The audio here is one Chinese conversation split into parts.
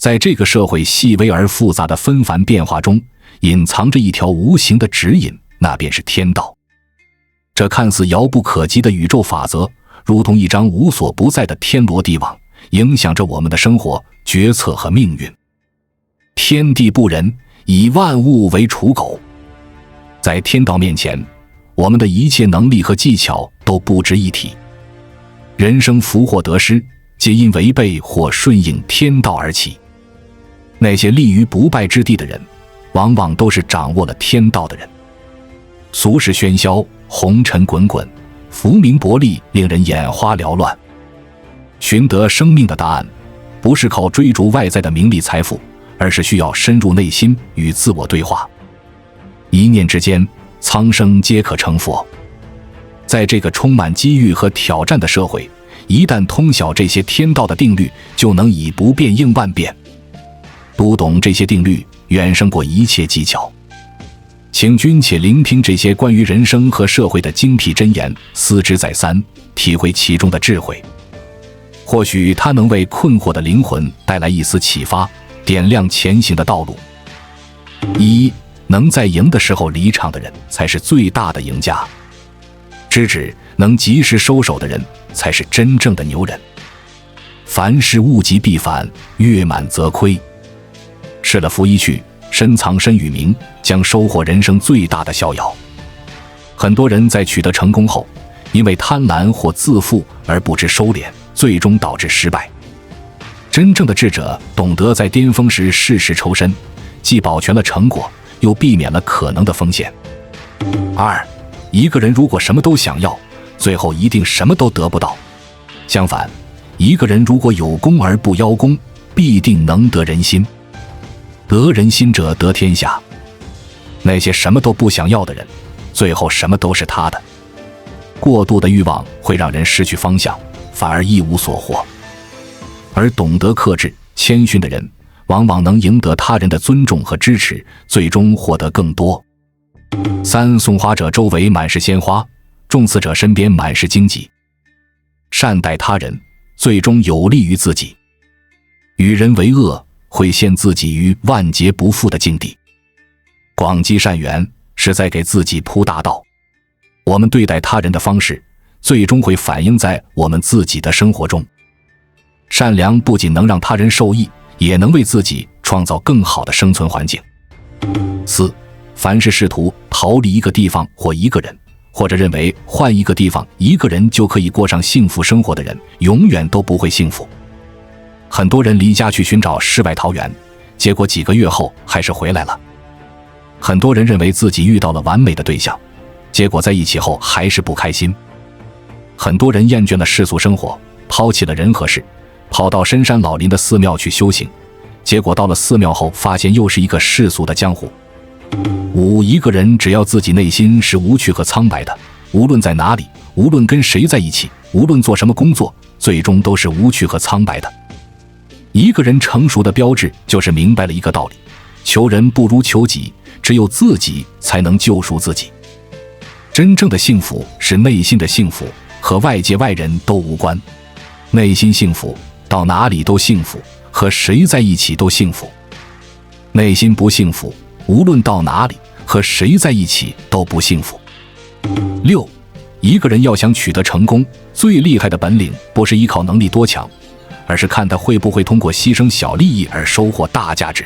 在这个社会细微而复杂的纷繁变化中，隐藏着一条无形的指引，那便是天道。这看似遥不可及的宇宙法则，如同一张无所不在的天罗地网，影响着我们的生活、决策和命运。天地不仁，以万物为刍狗。在天道面前，我们的一切能力和技巧都不值一提。人生福祸得失，皆因违背或顺应天道而起。那些立于不败之地的人，往往都是掌握了天道的人。俗世喧嚣，红尘滚滚，浮名薄利，令人眼花缭乱。寻得生命的答案，不是靠追逐外在的名利财富，而是需要深入内心，与自我对话。一念之间，苍生皆可成佛。在这个充满机遇和挑战的社会，一旦通晓这些天道的定律，就能以不变应万变。读懂这些定律，远胜过一切技巧。请君且聆听这些关于人生和社会的精辟箴言，思之再三，体会其中的智慧。或许它能为困惑的灵魂带来一丝启发，点亮前行的道路。一，能在赢的时候离场的人，才是最大的赢家。指能及时收手的人，才是真正的牛人。凡事物极必反，月满则亏。吃了拂衣去，深藏身与名，将收获人生最大的逍遥。很多人在取得成功后，因为贪婪或自负而不知收敛，最终导致失败。真正的智者懂得在巅峰时适时抽身，既保全了成果，又避免了可能的风险。二，一个人如果什么都想要，最后一定什么都得不到。相反，一个人如果有功而不邀功，必定能得人心。得人心者得天下。那些什么都不想要的人，最后什么都是他的。过度的欲望会让人失去方向，反而一无所获。而懂得克制、谦逊的人，往往能赢得他人的尊重和支持，最终获得更多。三，送花者周围满是鲜花，种刺者身边满是荆棘。善待他人，最终有利于自己。与人为恶，会陷自己于万劫不复的境地。广积善缘，是在给自己铺大道。我们对待他人的方式，最终会反映在我们自己的生活中。善良不仅能让他人受益，也能为自己创造更好的生存环境。四，凡是试图逃离一个地方或一个人，或者认为换一个地方一个人就可以过上幸福生活的人，永远都不会幸福。很多人离家去寻找世外桃源，结果几个月后还是回来了。很多人认为自己遇到了完美的对象，结果在一起后还是不开心。很多人厌倦了世俗生活，抛弃了人和事，跑到深山老林的寺庙去修行，结果到了寺庙后发现又是一个世俗的江湖。五，一个人只要自己内心是无趣和苍白的，无论在哪里，无论跟谁在一起，无论做什么工作，最终都是无趣和苍白的。一个人成熟的标志就是明白了一个道理：求人不如求己，只有自己才能救赎自己。真正的幸福是内心的幸福，和外界外人都无关。内心幸福，到哪里都幸福，和谁在一起都幸福。内心不幸福，无论到哪里，和谁在一起都不幸福。六，一个人要想取得成功，最厉害的本领不是依靠能力多强，而是看他会不会通过牺牲小利益而收获大价值。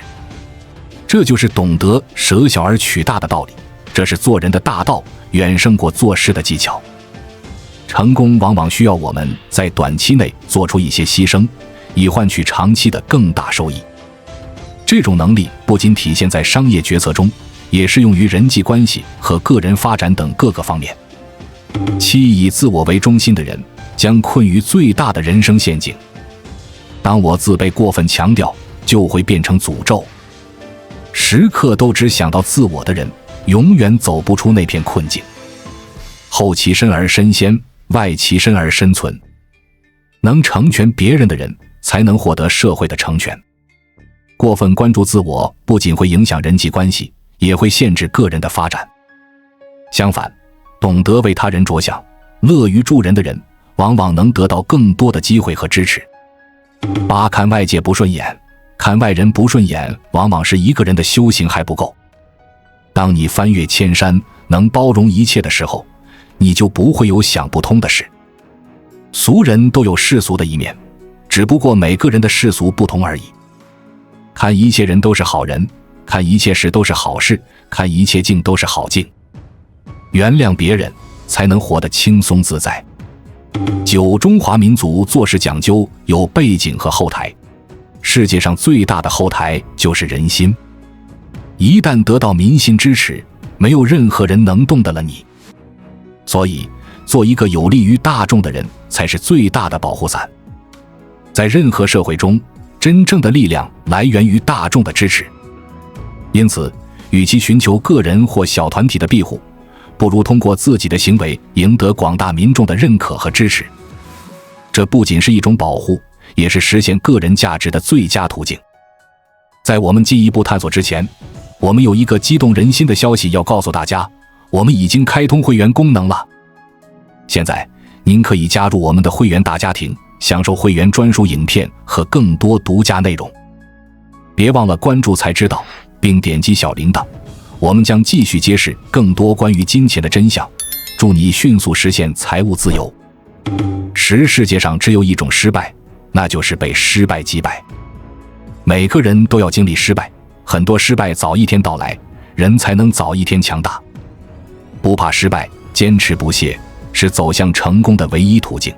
这就是懂得舍小而取大的道理，这是做人的大道，远胜过做事的技巧。成功往往需要我们在短期内做出一些牺牲，以换取长期的更大收益。这种能力不仅体现在商业决策中，也适用于人际关系和个人发展等各个方面。七，以自我为中心的人将困于最大的人生陷阱。当我自卑过分强调，就会变成诅咒。时刻都只想到自我的人，永远走不出那片困境。后其身而身先，外其身而身存。能成全别人的人，才能获得社会的成全。过分关注自我，不仅会影响人际关系，也会限制个人的发展。相反，懂得为他人着想，乐于助人的人，往往能得到更多的机会和支持。八，看外界不顺眼，看外人不顺眼，往往是一个人的修行还不够。当你翻越千山，能包容一切的时候，你就不会有想不通的事。俗人都有世俗的一面，只不过每个人的世俗不同而已。看一切人都是好人，看一切事都是好事，看一切境都是好境。原谅别人，才能活得轻松自在。9中华民族做事讲究有背景和后台，世界上最大的后台就是人心。一旦得到民心支持，没有任何人能动得了你。所以，做一个有利于大众的人，才是最大的保护伞。在任何社会中，真正的力量来源于大众的支持。因此，与其寻求个人或小团体的庇护，不如通过自己的行为赢得广大民众的认可和支持。这不仅是一种保护，也是实现个人价值的最佳途径。在我们进一步探索之前，我们有一个激动人心的消息要告诉大家，我们已经开通会员功能了。现在，您可以加入我们的会员大家庭，享受会员专属影片和更多独家内容。别忘了关注才知道，并点击小铃铛，我们将继续揭示更多关于金钱的真相，祝你迅速实现财务自由。世界上只有一种失败，那就是被失败击败。每个人都要经历失败，很多失败早一天到来，人才能早一天强大。不怕失败，坚持不懈，是走向成功的唯一途径。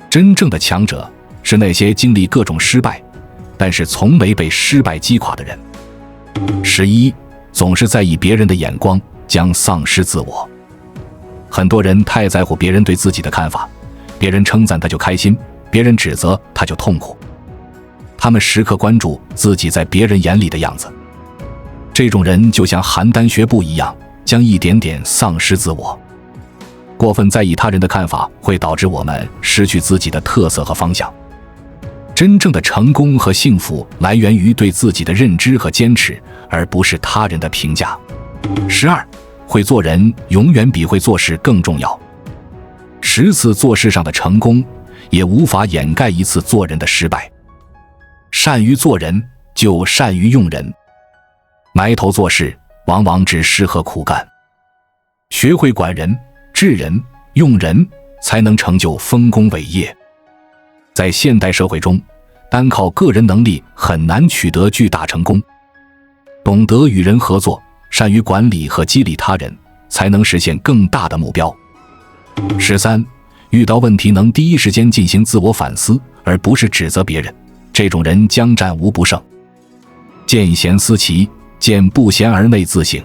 真正的强者是那些经历各种失败，但是从没被失败击垮的人。11总是在意别人的眼光，将丧失自我。很多人太在乎别人对自己的看法，别人称赞他就开心，别人指责他就痛苦。他们时刻关注自己在别人眼里的样子。这种人就像邯郸学步一样，将一点点丧失自我。过分在意他人的看法，会导致我们失去自己的特色和方向。真正的成功和幸福来源于对自己的认知和坚持，而不是他人的评价。12会做人永远比会做事更重要。10次做事上的成功，也无法掩盖1次做人的失败。善于做人，就善于用人。埋头做事，往往只适合苦干。学会管人、治人、用人，才能成就丰功伟业。在现代社会中，单靠个人能力很难取得巨大成功。懂得与人合作，善于管理和激励他人，才能实现更大的目标。13遇到问题能第一时间进行自我反思，而不是指责别人，这种人将战无不胜。见贤思齐，见不贤而内自省。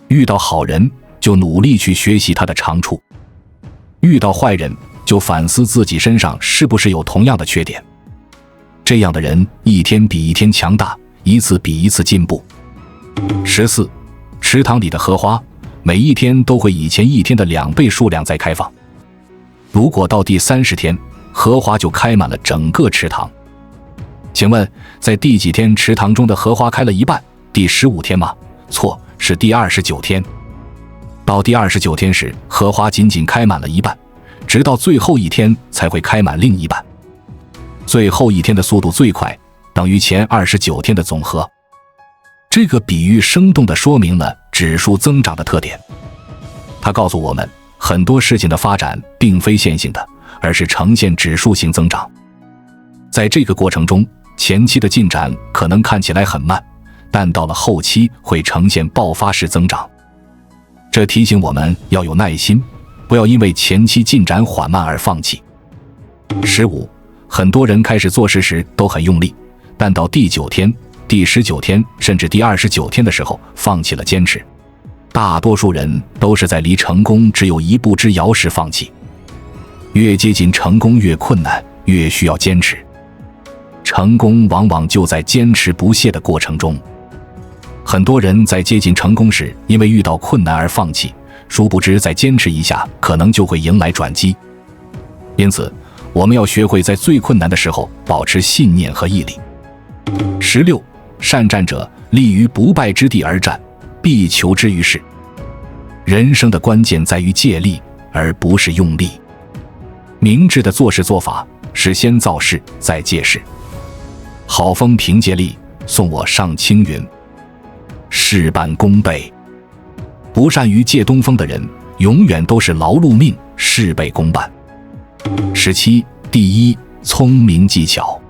遇到好人，就努力去学习他的长处；遇到坏人，就反思自己身上是不是有同样的缺点。这样的人一天比一天强大，一次比一次进步。14池塘里的荷花，每一天都会以前一天的2倍数量在开放。如果到第30天，荷花就开满了整个池塘。请问，在第几天池塘中的荷花开了一半？第15天吗？错，是第29天。到第29天时，荷花仅仅开满了一半，直到最后一天才会开满另一半。最后一天的速度最快，等于前29天的总和。这个比喻生动地说明了指数增长的特点。它告诉我们，很多事情的发展并非线性的，而是呈现指数性增长。在这个过程中，前期的进展可能看起来很慢，但到了后期会呈现爆发式增长。这提醒我们要有耐心，不要因为前期进展缓慢而放弃。15很多人开始做事时都很用力，但到第9天、第19天甚至第29天的时候放弃了坚持。大多数人都是在离成功只有一步之遥时放弃。越接近成功越困难，越需要坚持。成功往往就在坚持不懈的过程中。很多人在接近成功时因为遇到困难而放弃，殊不知再坚持一下可能就会迎来转机。因此我们要学会在最困难的时候保持信念和毅力。16善战者立于不败之地而战，必求之于事。人生的关键在于借力，而不是用力。明智的做事做法是先造势再借势。好风凭借力，送我上青云。事半功倍。不善于借东风的人，永远都是劳碌命，事倍功半。17. 第一，聪明技巧。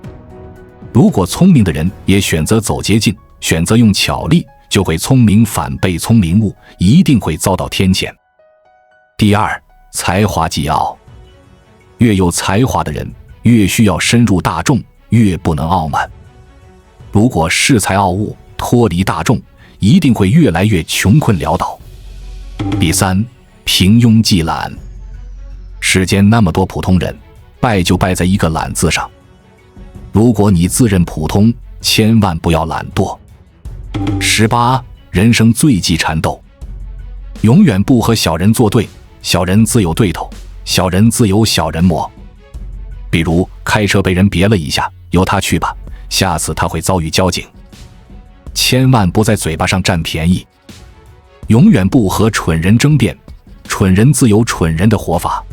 如果聪明的人也选择走捷径，选择用巧力，就会聪明反被聪明误，一定会遭到天谴。第二，才华技奥。越有才华的人，越需要深入大众，越不能傲慢。如果恃才傲物，脱离大众，一定会越来越穷困潦倒。第三，平庸忌懒。世间那么多普通人，败就败在一个懒字上。如果你自认普通，千万不要懒惰。18. 人生最忌缠斗。永远不和小人作对，小人自有对头，小人自有小人磨。比如开车被人别了一下，由他去吧，下次他会遭遇交警。千万不在嘴巴上占便宜。永远不和蠢人争辩，蠢人自有蠢人的活法。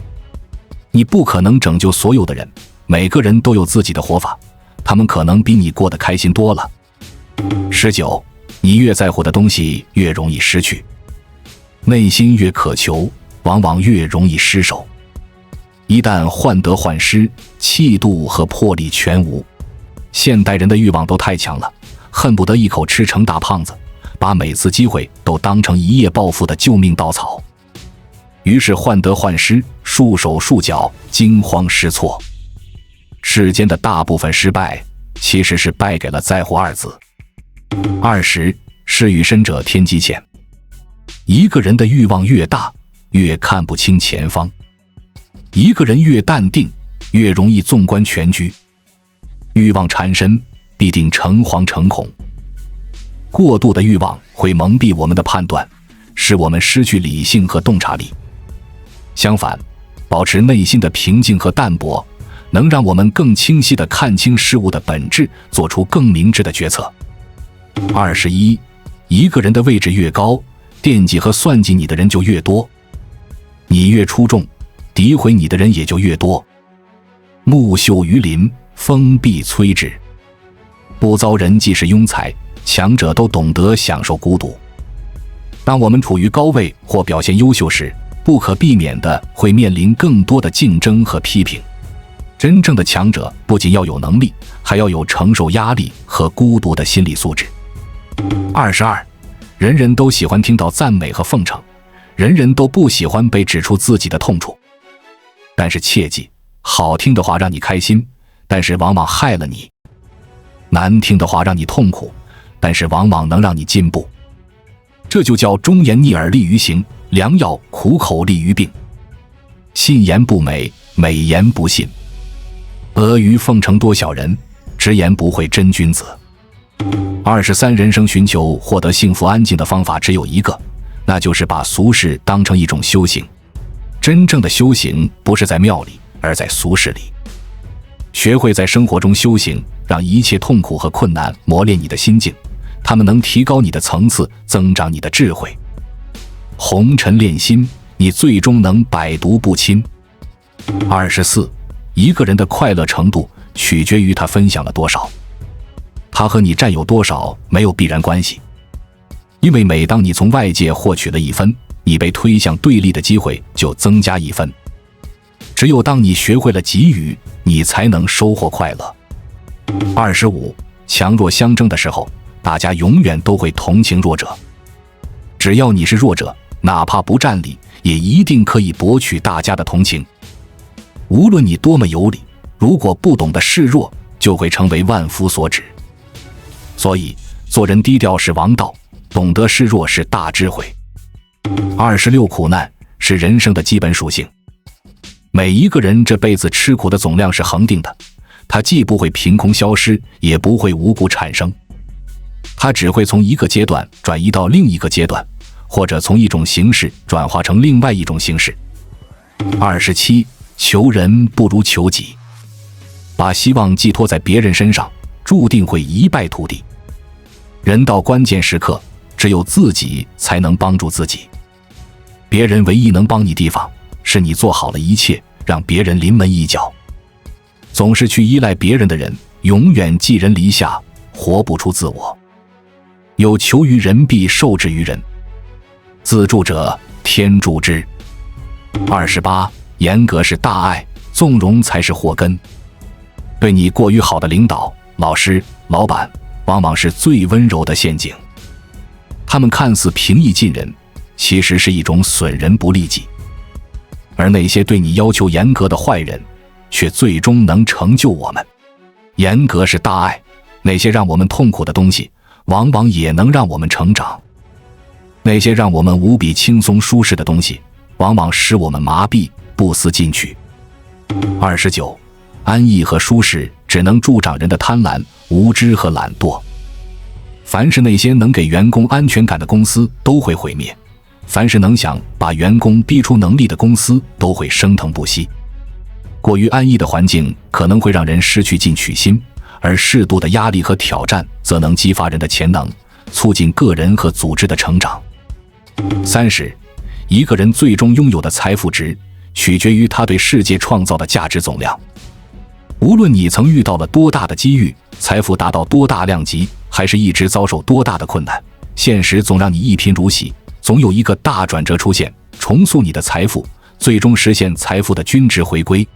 你不可能拯救所有的人，每个人都有自己的活法，他们可能比你过得开心多了。19. 你越在乎的东西越容易失去，内心越渴求，往往越容易失手。一旦患得患失，气度和魄力全无。现代人的欲望都太强了，恨不得一口吃成大胖子，把每次机会都当成一夜暴富的救命稻草。于是患得患失，束手束脚，惊慌失措。世间的大部分失败，其实是败给了在乎二字。20. 事与深者天机浅。一个人的欲望越大，越看不清前方。一个人越淡定，越容易纵观全局。欲望缠身，必定诚惶诚恐。过度的欲望会蒙蔽我们的判断，使我们失去理性和洞察力。相反，保持内心的平静和淡泊，能让我们更清晰地看清事物的本质，做出更明智的决策。21. 一个人的位置越高，惦记和算计你的人就越多。你越出众，诋毁你的人也就越多。木秀于林，风必摧之。不遭人忌是庸才，强者都懂得享受孤独。当我们处于高位或表现优秀时，不可避免地会面临更多的竞争和批评。真正的强者不仅要有能力，还要有承受压力和孤独的心理素质。22. 人人都喜欢听到赞美和奉承，人人都不喜欢被指出自己的痛处。但是切记，好听的话让你开心，但是往往害了你；难听的话让你痛苦，但是往往能让你进步。这就叫忠言逆耳利于行，良药苦口利于病。信言不美，美言不信。阿谀奉承多小人，直言不讳真君子。23. 人生寻求获得幸福安静的方法只有一个，那就是把俗事当成一种修行。真正的修行不是在庙里，而在俗世里。学会在生活中修行，让一切痛苦和困难磨练你的心境，它们能提高你的层次，增长你的智慧。红尘炼心，你最终能百毒不侵。24. 一个人的快乐程度取决于他分享了多少。他和你占有多少没有必然关系，因为每当你从外界获取了1分，你被推向对立的机会就增加1分。只有当你学会了给予，你才能收获快乐。25. 强弱相争的时候，大家永远都会同情弱者。只要你是弱者，哪怕不占理，也一定可以博取大家的同情。无论你多么有理，如果不懂得示弱，就会成为万夫所指。所以做人低调是王道，懂得示弱是大智慧。26. 苦难是人生的基本属性。每一个人这辈子吃苦的总量是恒定的，它既不会凭空消失，也不会无故产生。它只会从一个阶段转移到另一个阶段，或者从一种形式转化成另外一种形式。27. 求人不如求己。把希望寄托在别人身上，注定会一败涂地。人到关键时刻，只有自己才能帮助自己。别人唯一能帮你地方，是你做好了一切，让别人临门一脚。总是去依赖别人的人，永远寄人篱下，活不出自我。有求于人，必受制于人。自助者，天助之。28. 严格是大爱，纵容才是祸根。对你过于好的领导、老师、老板，往往是最温柔的陷阱。他们看似平易近人，其实是一种损人不利己。而那些对你要求严格的坏人，却最终能成就我们。严格是大爱，那些让我们痛苦的东西，往往也能让我们成长。那些让我们无比轻松舒适的东西，往往使我们麻痹，不思进取。29. 安逸和舒适只能助长人的贪婪、无知和懒惰。凡是那些能给员工安全感的公司都会毁灭，凡是能想把员工逼出能力的公司都会升腾不息。过于安逸的环境可能会让人失去进取心，而适度的压力和挑战则能激发人的潜能，促进个人和组织的成长。30. 一个人最终拥有的财富值，取决于他对世界创造的价值总量。无论你曾遇到了多大的机遇，财富达到多大量级，还是一直遭受多大的困难，现实总让你一贫如洗，总有一个大转折出现，重塑你的财富，最终实现财富的均值回归。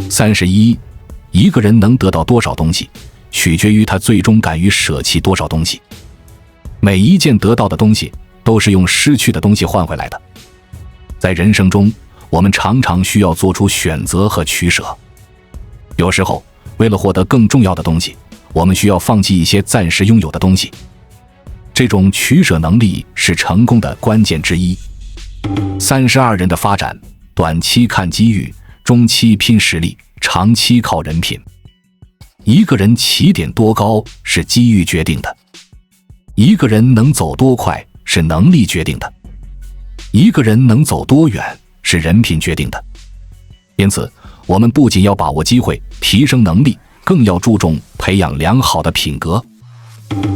31. 一个人能得到多少东西，取决于他最终敢于舍弃多少东西。每一件得到的东西，都是用失去的东西换回来的。在人生中，我们常常需要做出选择和取舍。有时候，为了获得更重要的东西，我们需要放弃一些暂时拥有的东西。这种取舍能力是成功的关键之一。32. 人的发展，短期看机遇，中期拼实力，长期靠人品。一个人起点多高是机遇决定的，一个人能走多快是能力决定的，一个人能走多远是人品决定的。因此，我们不仅要把握机会，提升能力，更要注重培养良好的品格。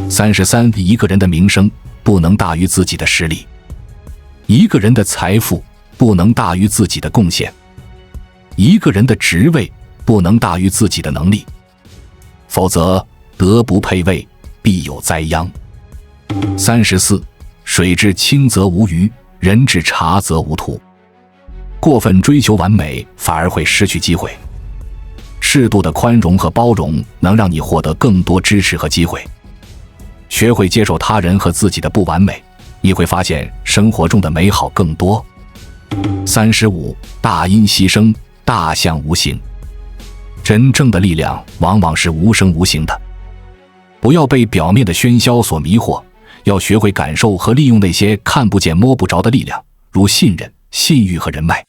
33. 一个人的名声不能大于自己的实力，一个人的财富不能大于自己的贡献，一个人的职位不能大于自己的能力，否则德不配位，必有灾殃。34. 水至清则无鱼，人至察则无徒。过分追求完美，反而会失去机会。适度的宽容和包容能让你获得更多支持和机会。学会接受他人和自己的不完美，你会发现生活中的美好更多。35. 大音希声，大象无形。真正的力量往往是无声无形的。不要被表面的喧嚣所迷惑，要学会感受和利用那些看不见摸不着的力量，如信任、信誉和人脉。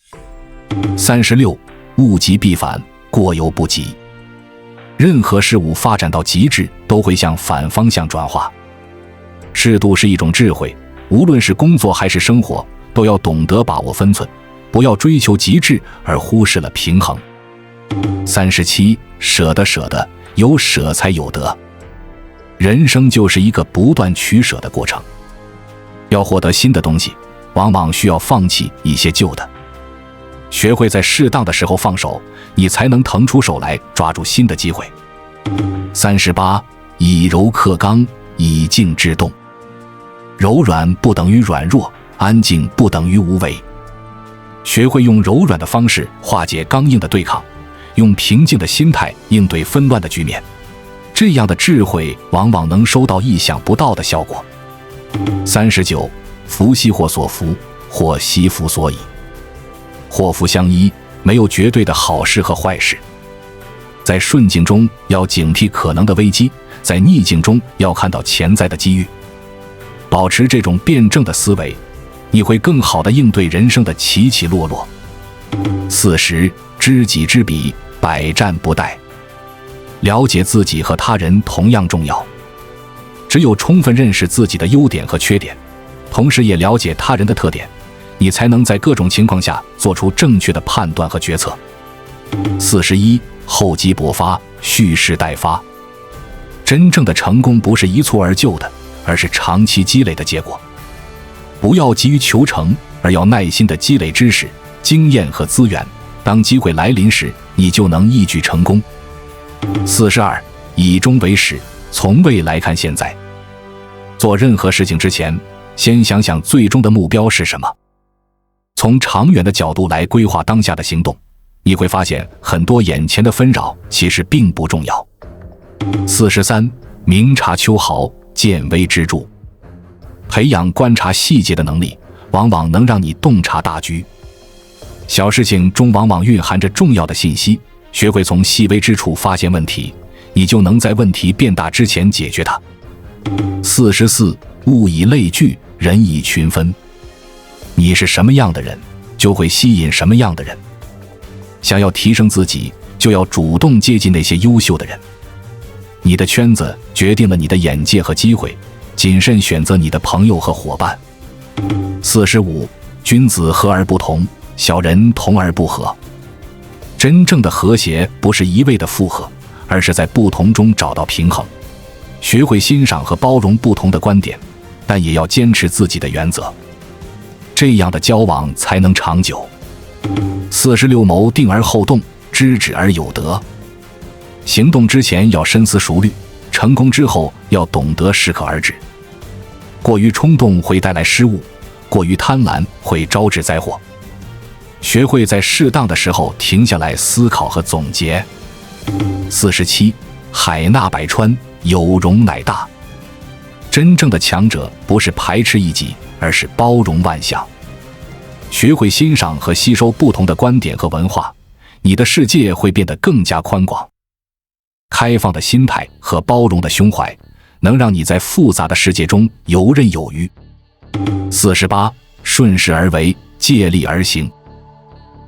36. 物极必反，过犹不及。任何事物发展到极致，都会向反方向转化。适度是一种智慧，无论是工作还是生活，都要懂得把握分寸，不要追求极致而忽视了平衡。37. 舍得，有舍才有得。人生就是一个不断取舍的过程，要获得新的东西，往往需要放弃一些旧的。学会在适当的时候放手，你才能腾出手来抓住新的机会。38. 以柔克刚，以静制动。柔软不等于软弱，安静不等于无为。学会用柔软的方式化解刚硬的对抗，用平静的心态应对纷乱的局面，这样的智慧往往能收到意想不到的效果。39. 福兮祸所伏，祸兮福所倚。祸福相依，没有绝对的好事和坏事。在顺境中要警惕可能的危机，在逆境中要看到潜在的机遇。保持这种辩证的思维，你会更好地应对人生的起起落落。40. 知己知彼，百战不殆。了解自己和他人同样重要。只有充分认识自己的优点和缺点，同时也了解他人的特点，你才能在各种情况下做出正确的判断和决策。41. 厚积薄发，蓄势待发。真正的成功不是一蹴而就的，而是长期积累的结果。不要急于求成，而要耐心地积累知识、经验和资源，当机会来临时，你就能一举成功。42. 以终为始，从未来看现在。做任何事情之前，先想想最终的目标是什么。从长远的角度来规划当下的行动，你会发现很多眼前的纷扰其实并不重要。43. 明察秋毫，见微知著。培养观察细节的能力，往往能让你洞察大局。小事情中往往蕴含着重要的信息，学会从细微之处发现问题，你就能在问题变大之前解决它。44. 物以类聚，人以群分。你是什么样的人，就会吸引什么样的人。想要提升自己，就要主动接近那些优秀的人。你的圈子决定了你的眼界和机会，谨慎选择你的朋友和伙伴。45. 君子和而不同，小人同而不和。真正的和谐不是一味的附和，而是在不同中找到平衡。学会欣赏和包容不同的观点，但也要坚持自己的原则，这样的交往才能长久。46. 谋定而后动，知止而有得。行动之前要深思熟虑，成功之后要懂得适可而止。过于冲动会带来失误，过于贪婪会招致灾祸。学会在适当的时候停下来思考和总结。47. 海纳百川，有容乃大。真正的强者不是排斥异己，而是包容万象。学会欣赏和吸收不同的观点和文化，你的世界会变得更加宽广。开放的心态和包容的胸怀，能让你在复杂的世界中游刃有余。48. 顺势而为，借力而行。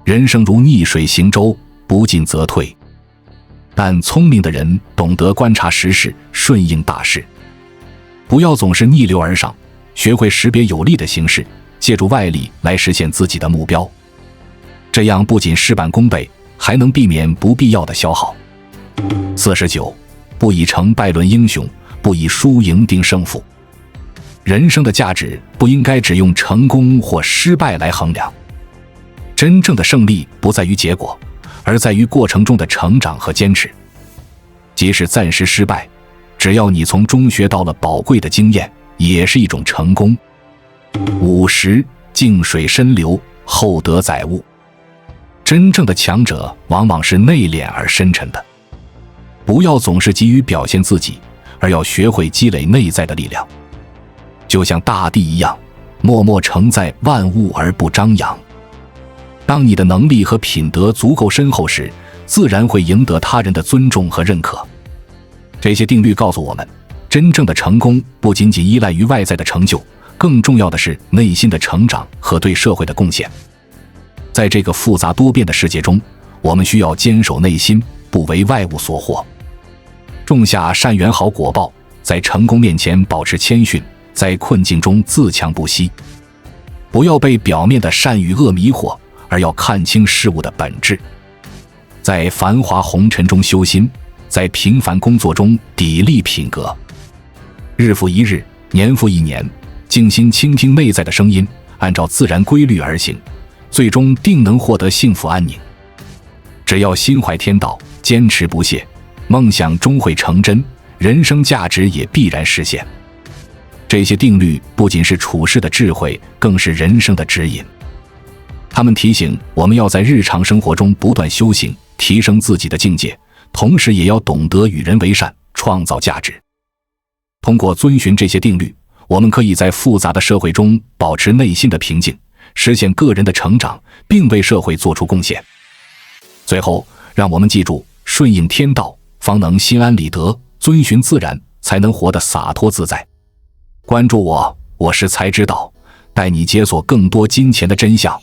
人生如逆水行舟，不进则退。但聪明的人懂得观察时势，顺应大势。不要总是逆流而上，学会识别有利的形势，借助外力来实现自己的目标。这样不仅事半功倍，还能避免不必要的消耗。49. 不以成败论英雄，不以输赢定胜负。人生的价值不应该只用成功或失败来衡量。真正的胜利不在于结果，而在于过程中的成长和坚持。即使暂时失败，只要你从中学到了宝贵的经验，也是一种成功。50. 静水深流，厚德载物。真正的强者往往是内敛而深沉的。不要总是急于表现自己，而要学会积累内在的力量。就像大地一样，默默承载万物而不张扬。当你的能力和品德足够深厚时，自然会赢得他人的尊重和认可。这些定律告诉我们，真正的成功不仅仅依赖于外在的成就，更重要的是内心的成长和对社会的贡献。在这个复杂多变的世界中，我们需要坚守内心，不为外物所惑。种下善缘好果报，在成功面前保持谦逊，在困境中自强不息。不要被表面的善与恶迷惑，而要看清事物的本质。在繁华红尘中修心，在平凡工作中砥砺品格。日复一日，年复一年，静心倾听内在的声音，按照自然规律而行，最终定能获得幸福安宁。只要心怀天道，坚持不懈，梦想终会成真，人生价值也必然实现。这些定律不仅是处世的智慧，更是人生的指引。他们提醒我们要在日常生活中不断修行，提升自己的境界，同时也要懂得与人为善，创造价值。通过遵循这些定律，我们可以在复杂的社会中保持内心的平静，实现个人的成长，并为社会做出贡献。最后，让我们记住，顺应天道，方能心安理得；遵循自然，才能活得洒脱自在。关注我，我是才知道，带你解锁更多金钱的真相。